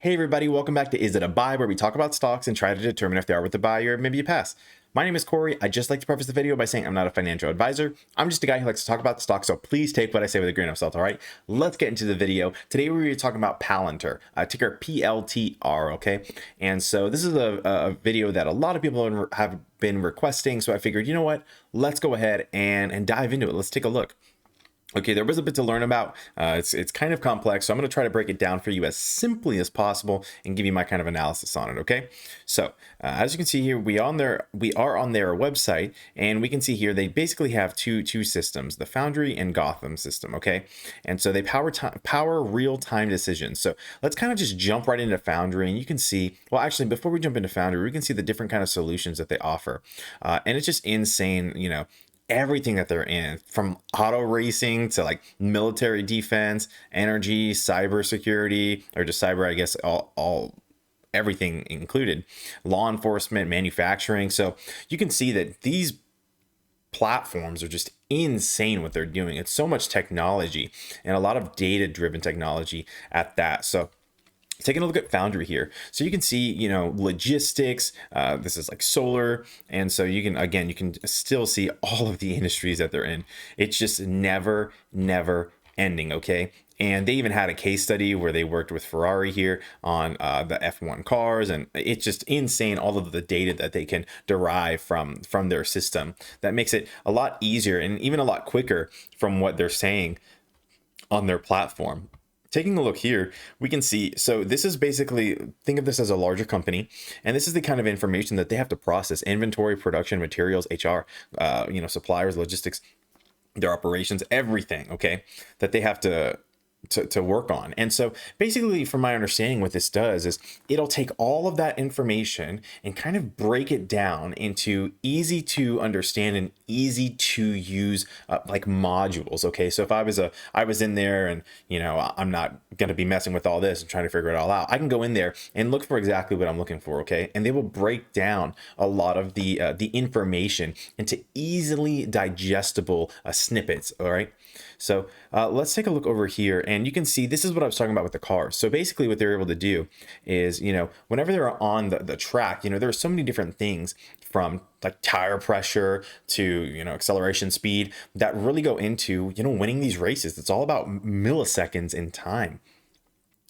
Hey everybody, welcome back to Is It a Buy, where we talk about stocks and try to determine if they are worth a buy or maybe a pass. My name is Corey. I just like to preface the video by saying I'm not a financial advisor. I'm just a guy who likes to talk about stocks, so please take what I say with a grain of salt, all right? Let's get into the video. Today we're going to be talking about PLTR, ticker PLTR, okay? And so this is a video that a lot of people have been requesting, so I figured, you know what? Let's go ahead and dive into it. Let's take a look. Okay, there was a bit to learn about. It's kind of complex, so I'm going to try to break it down for you as simply as possible and give you my kind of analysis on it. Okay, so as you can see here, we are on their website, and we can see here they basically have two systems: the Foundry and Gotham system. Okay, and so they power real-time decisions. So let's kind of just jump right into Foundry, and you can see. Well, actually, before we jump into Foundry, we can see the different kind of solutions that they offer, and it's just insane. You know, everything that they're in, from auto racing to like military defense, energy, cyber security, or just cyber, I guess, all everything included, law enforcement, manufacturing. So you can see that these platforms are just insane what they're doing. It's so much technology and a lot of data driven technology at that. So taking a look at Foundry here, so you can see, you know, logistics, this is like solar, and so you can still see all of the industries that they're in. It's just never ending. Okay, and they even had a case study where they worked with Ferrari here on the F1 cars, and it's just insane all of the data that they can derive from their system. That makes it a lot easier and even a lot quicker from what they're saying on their platform. Taking a look here, we can see, so this is basically, think of this as a larger company, and this is the kind of information that they have to process: inventory, production, materials, HR, suppliers, logistics, their operations, everything, okay, that they have to work on. And so basically, from my understanding, what this does is it'll take all of that information and kind of break it down into easy to understand and easy to use like modules. Okay, so if I was in there, and you know, I'm not going to be messing with all this and trying to figure it all out, I can go in there and look for exactly what I'm looking for. Okay, and they will break down a lot of the information into easily digestible snippets. All right, so let's take a look over here, and you can see this is what I was talking about with the cars. So basically what they're able to do is, you know, whenever they're on the track, you know, there are so many different things, from like tire pressure to, you know, acceleration speed, that really go into, you know, winning these races. It's all about milliseconds in time.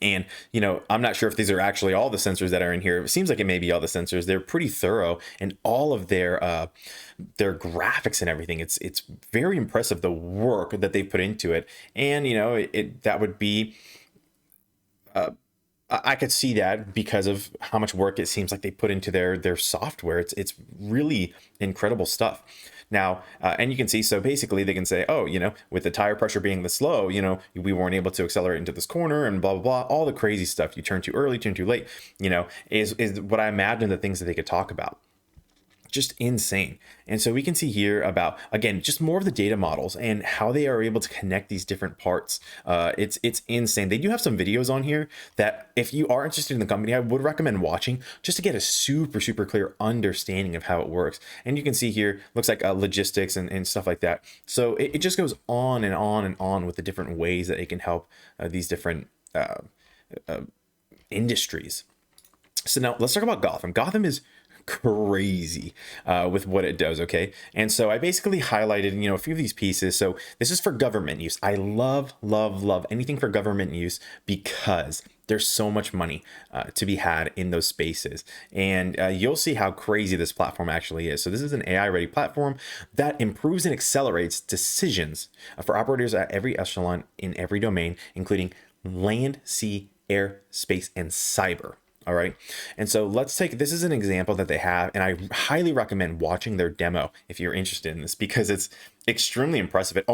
And, you know, I'm not sure if these are actually all the sensors that are in here. It seems like it may be all the sensors. They're pretty thorough, and all of their graphics and everything. It's very impressive, the work that they put into it. And, you know, that would be, I could see that because of how much work it seems like they put into their software. It's really incredible stuff. Now, and you can see, so basically they can say, oh, you know, with the tire pressure being this low, you know, we weren't able to accelerate into this corner, and blah, blah, blah, all the crazy stuff. You turn too early, turn too late, you know, is what I imagine the things that they could talk about. Just insane. And so we can see here about, again, just more of the data models and how they are able to connect these different parts. It's insane. They do have some videos on here that, if you are interested in the company, I would recommend watching, just to get a super clear understanding of how it works. And you can see here, looks like logistics and stuff like that. So it just goes on and on and on with the different ways that it can help these different industries. So now let's talk about Gotham. Gotham is crazy with what it does. Okay, and so I basically highlighted, you know, a few of these pieces. So this is for government use. I love anything for government use, because there's so much money to be had in those spaces, and you'll see how crazy this platform actually is. So this is an AI ready platform that improves and accelerates decisions for operators at every echelon in every domain, including land, sea, air, space, and cyber. All right. And so let's take, this is an example that they have, and I highly recommend watching their demo if you're interested in this, because it's extremely impressive. It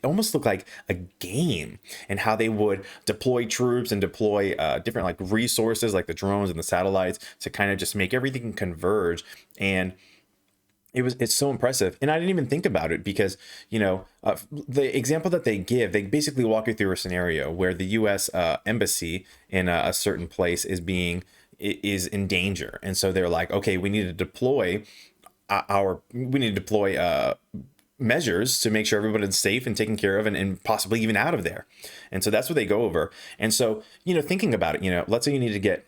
almost looked like a game, and how they would deploy troops and deploy different like resources like the drones and the satellites to kind of just make everything converge. And it's so impressive. And I didn't even think about it, because, you know, the example that they give, they basically walk you through a scenario where the US embassy in a certain place is in danger. And so they're like, okay, we need to deploy measures to make sure everybody's safe and taken care of, and possibly even out of there. And so that's what they go over. And so, thinking about it, let's say you need to get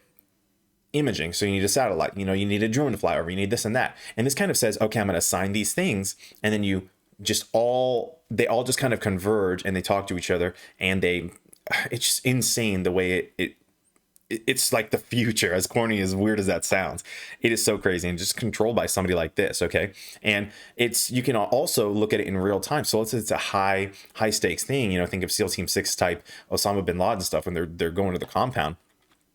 imaging. So you need a satellite, you need a drone to fly over, you need this and that. And this kind of says, okay, I'm going to assign these things. And then they all just kind of converge and they talk to each other, and it's just insane the way it's like the future, as corny, as weird as that sounds. It is so crazy, and just controlled by somebody like this. Okay. And you can also look at it in real time. So let's say it's a high stakes thing, think of SEAL Team 6 type Osama bin Laden stuff when they're going to the compound.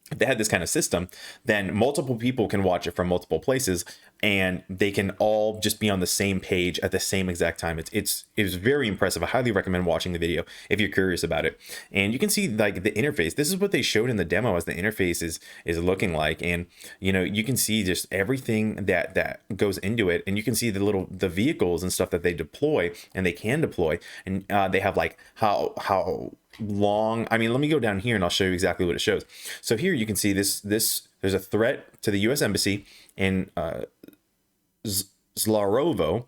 If they had this kind of system, then multiple people can watch it from multiple places, and they can all just be on the same page at the same exact time. It was very impressive. I highly recommend watching the video if you're curious about it. And you can see like the interface. This is what they showed in the demo as the interface is looking like. And you can see just everything that goes into it, and you can see the vehicles and stuff that they deploy and they can deploy. And they have like how long. I mean, let me go down here and I'll show you exactly what it shows. So here you can see this there's a threat to the US Embassy in Zlarovo,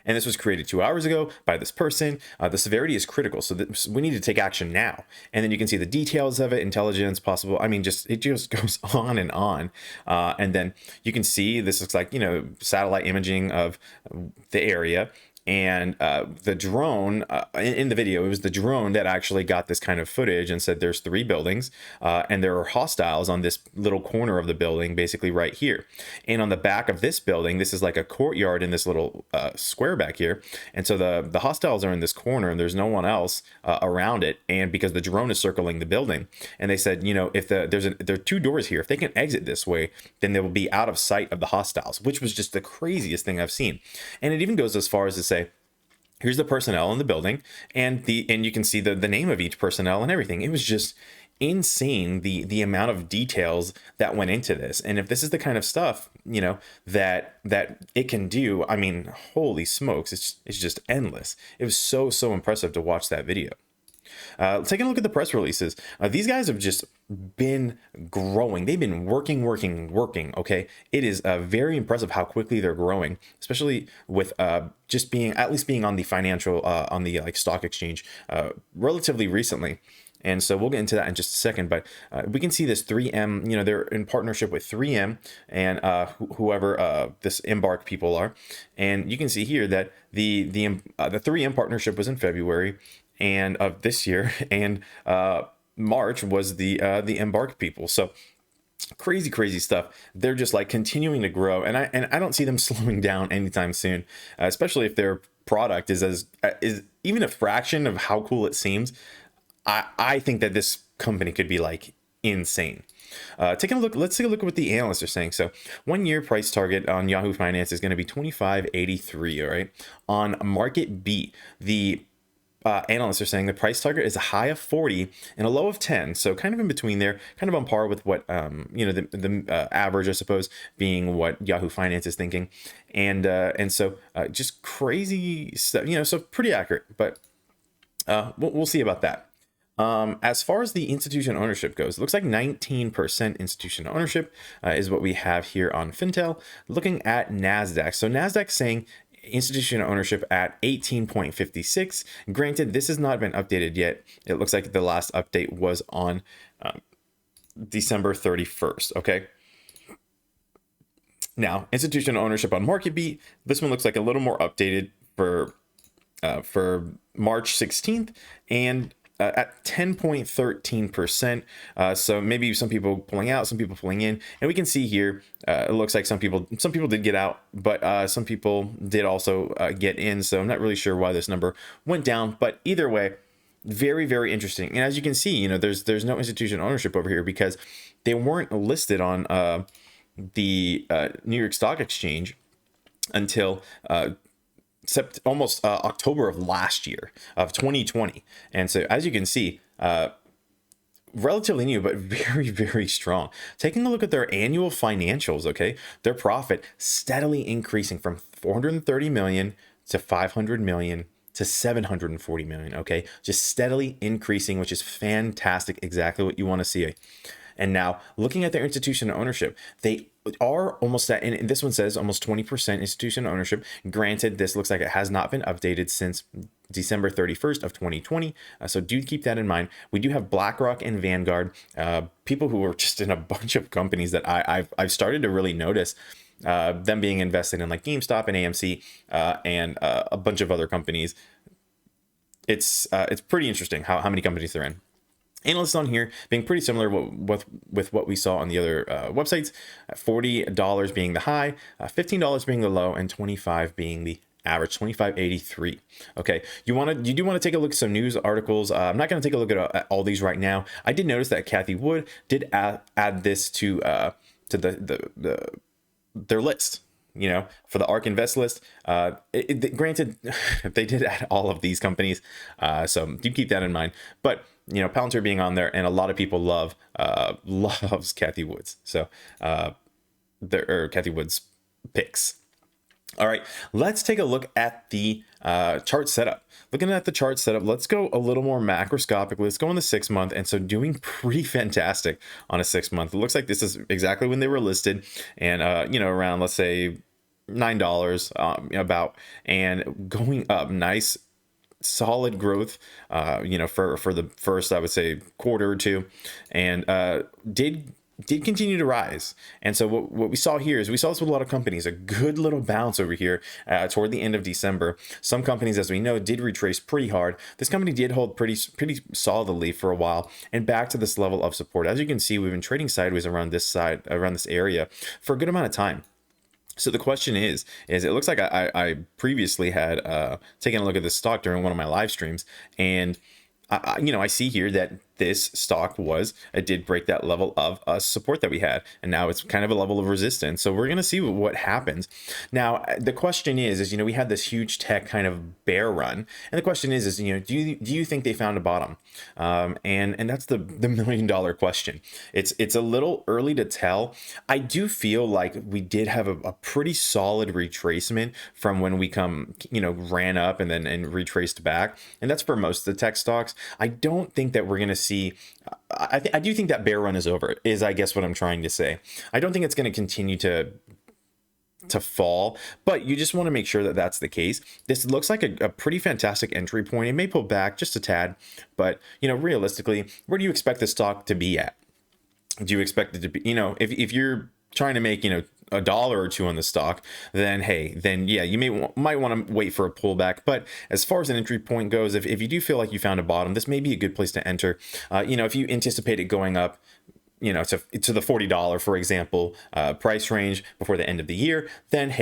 and this was created 2 hours ago by this person. The severity is critical, so we need to take action now. And then you can see the details of it, intelligence, possible. I mean, it just goes on and on. And then you can see this looks like satellite imaging of the area. And the drone in the video, it was the drone that actually got this kind of footage and said there's 3 buildings and there are hostiles on this little corner of the building, basically right here. And on the back of this building, this is like a courtyard in this little square back here. And so the hostiles are in this corner and there's no one else around it. And because the drone is circling the building, and they said, if there are 2 doors here, if they can exit this way, then they will be out of sight of the hostiles, which was just the craziest thing I've seen. And it even goes as far as to say, here's the personnel in the building, and you can see the name of each personnel and everything. It was just insane, the amount of details that went into this. And if this is the kind of stuff that it can do, I mean, holy smokes, it's just endless. It was so impressive to watch that video. Taking a look at the press releases, these guys have just been growing. They've been working. Okay, it is very impressive how quickly they're growing, especially with just being on the financial on the stock exchange relatively recently. And so we'll get into that in just a second, but we can see this 3M, they're in partnership with 3M and whoever this Embark people are. And you can see here that the 3M partnership was in February and of this year, and March was the Embark people. So crazy stuff. They're just like continuing to grow, and I don't see them slowing down anytime soon, especially if their product is even a fraction of how cool it seems. I think that this company could be like insane. Let's take a look at what the analysts are saying. So 1 year price target on Yahoo Finance is going to be 25.83. All right, on Market Beat, the analysts are saying the price target is a high of 40 and a low of 10, so kind of in between there, kind of on par with what the average, I suppose, being what Yahoo Finance is thinking, and so just crazy stuff, so pretty accurate, but we'll see about that. As far as the institutional ownership goes, it looks like 19% institutional ownership is what we have here on Fintel. Looking at NASDAQ, so NASDAQ saying institutional ownership at 18.56. Granted, this has not been updated yet. It looks like the last update was on December 31st. Okay. Now, institutional ownership on MarketBeat. This one looks like a little more updated for March 16th and at 10.13%. So maybe some people pulling out, some people pulling in, and we can see here it looks like some people did get out, but some people did also get in. So I'm not really sure why this number went down, but either way, very interesting. And as you can see, there's no institutional ownership over here because they weren't listed on the New York Stock Exchange until almost October of last year, of 2020. And so as you can see, relatively new, but very strong. Taking a look at their annual financials, okay, their profit steadily increasing from 430 million to 500 million to 740 million. Okay, just steadily increasing, which is fantastic. Exactly what you want to see. And now looking at their institutional ownership, they are almost at, and this one says almost 20% institutional ownership. Granted, this looks like it has not been updated since December 31st of 2020. So do keep that in mind. We do have BlackRock and Vanguard, people who are just in a bunch of companies that I've started to really notice them being invested in, like GameStop and AMC and a bunch of other companies. It's pretty interesting how many companies they're in. Analysts on here being pretty similar with what we saw on the other websites, $40 being the high, $15 being the low, and $25 being the average, 25.83. Okay, you do want to take a look at some news articles. I'm not going to take a look at all these right now. I did notice that Cathie Wood did add this to their list, you know, for the ARK Invest list. Granted, they did add all of these companies, so do keep that in mind. But you know, PLTR being on there, and a lot of people loves Cathie Wood's, so Cathie Wood's picks. All right, let's take a look at the chart setup. Looking at the chart setup, let's go a little more macroscopic. Let's go on the 6 month, and so doing pretty fantastic on a 6 month. It looks like this is exactly when they were listed, and you know, around, let's say, $9 about, and going up nice solid growth, you know, for the first, I would say, quarter or two, and did continue to rise. And so what we saw here is we saw this with a lot of companies, a good little bounce over here toward the end of December. Some companies, as we know, did retrace pretty hard. This company did hold pretty solidly for a while, and back to this level of support. As you can see, we've been trading sideways around this area for a good amount of time. So the question is it looks like I previously had taken a look at this stock during one of my live streams, and you know, I see here that this stock did break that level of support that we had, and now it's kind of a level of resistance. So we're going to see what happens. Now, the question is, you know, we had this huge tech kind of bear run, and the question is, you know, do you think they found a bottom? And that's the $1 million question. It's a little early to tell. I do feel like we did have a pretty solid retracement from when we ran up and then retraced back, and that's for most of the tech stocks. I don't think that we're going to see. I do think that bear run is over, is I guess what I'm trying to say. I don't think it's going to continue to fall, but you just want to make sure that that's the case. This looks like a pretty fantastic entry point. It may pull back just a tad, but you know, realistically, where do you expect the stock to be at? Do you expect it to be, you know, if you're trying to make, you know, $1 or $2 on the stock, then yeah, you might want to wait for a pullback. But as far as an entry point goes, if you do feel like you found a bottom, this may be a good place to enter. You know, if you anticipate it going up, you know, to the $40, for example, price range before the end of the year, then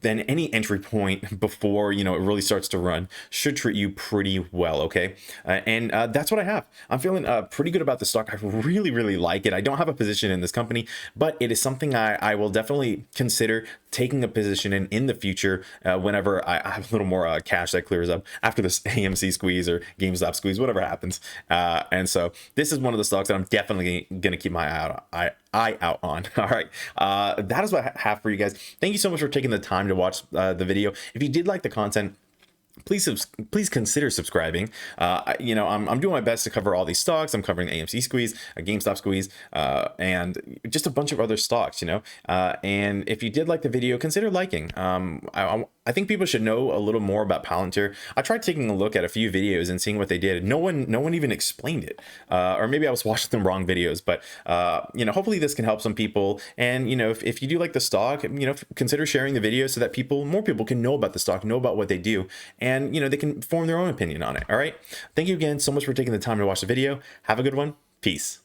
then any entry point before, you know, it really starts to run should treat you pretty well. Okay. And that's what I have. I'm feeling pretty good about the stock. I really like it. I don't have a position in this company, but it is something I will definitely consider taking a position in the future whenever I have a little more cash that clears up after this AMC squeeze or GameStop squeeze, whatever happens. And so this is one of the stocks that I'm definitely going to keep my eye out on. All right, that is what I have for you guys. Thank you so much for taking the time to watch the video. If you did like the content, please consider subscribing. You know, I'm doing my best to cover all these stocks. I'm covering AMC squeeze, a GameStop squeeze, and just a bunch of other stocks, you know. And if you did like the video, consider liking. I think people should know a little more about PLTR. I tried taking a look at a few videos and seeing what they did. No one even explained it, or maybe I was watching the wrong videos. But you know, hopefully this can help some people. And you know, if you do like the stock, you know, consider sharing the video so that more people can know about the stock, know about what they do, and you know, they can form their own opinion on it. All right. Thank you again so much for taking the time to watch the video. Have a good one. Peace.